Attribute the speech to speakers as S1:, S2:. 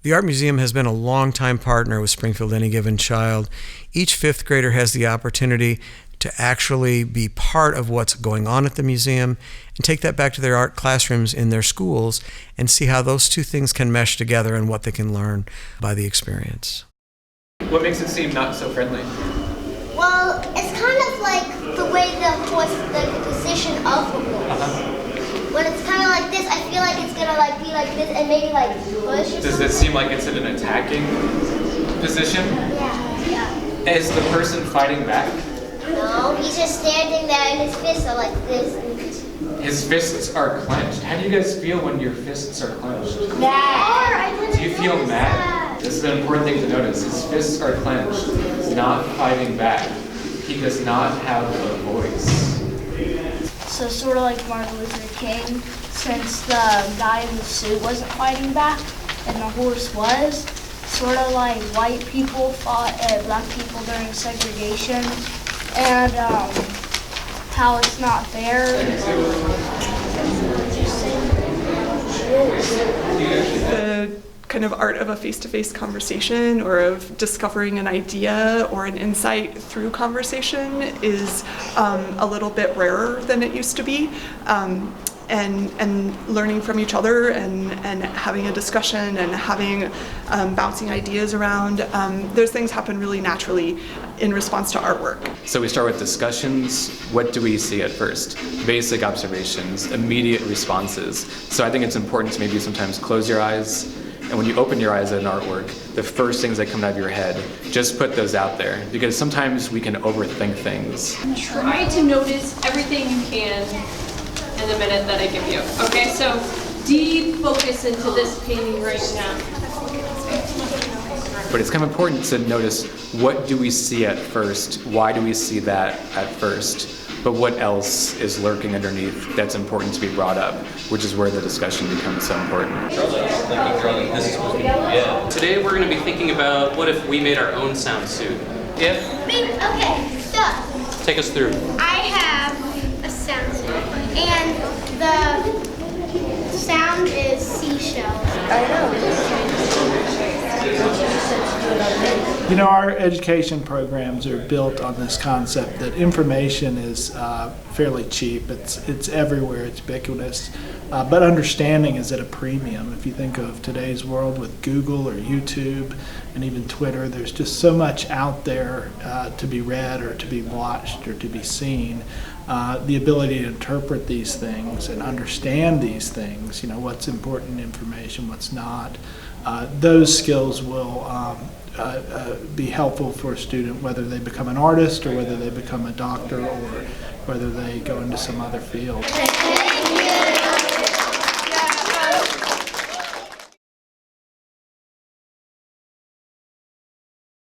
S1: The Art Museum has been a longtime partner with Springfield Any Given Child. Each fifth grader has the opportunity to actually be part of what's going on at the museum and take that back to their art classrooms in their schools and see how those two things can mesh together and what they can learn by the experience.
S2: What makes it seem not so friendly?
S3: Well, it's kind of like the way the position of the horse. When it's kind of like this, I feel like it's gonna be like this and maybe like push.
S2: Does it seem like it's in an attacking position?
S3: Yeah.
S2: Is the person fighting back?
S3: No, he's just standing there and his fists are like this.
S2: His fists are clenched. How do you guys feel when your fists are clenched?
S3: Mad.
S2: Do you feel mad? This is an important thing to notice. His fists are clenched. He's not fighting back. He does not have a voice.
S4: So sort of like Martin Luther King, since the guy in the suit wasn't fighting back and the horse was, sort of like white people fought at black people during segregation, and how it's not fair.
S5: The kind of art of a face-to-face conversation or of discovering an idea or an insight through conversation is a little bit rarer than it used to be. And learning from each other and having a discussion and having bouncing ideas around, those things happen really naturally in response to artwork.
S2: So we start with discussions. What do we see at first? Basic observations, immediate responses. So I think it's important to maybe sometimes close your eyes, and when you open your eyes at an artwork, the first things that come out of your head, just put those out there, because sometimes we can overthink things.
S6: Try to notice everything you can in the minute that I give you. Okay, so deep focus into this painting right now.
S2: But it's kind of important to notice, what do we see at first? Why do we see that at first? But what else is lurking underneath that's important to be brought up, which is where the discussion becomes so important.
S7: Today we're going to be thinking about what if we made our own sound suit. Yeah?
S3: Okay, so
S7: Take us through.
S3: I have a sound suit, and the sound is seashells. I know.
S8: You know, our education programs are built on this concept that information is fairly cheap. It's everywhere, it's ubiquitous, but understanding is at a premium. If you think of today's world with Google or YouTube and even Twitter, there's just so much out there to be read or to be watched or to be seen. The ability to interpret these things and understand these things, you know, what's important information, what's not, those skills will be helpful for a student, whether they become an artist or whether they become a doctor or whether they go into some other field.
S3: Thank you.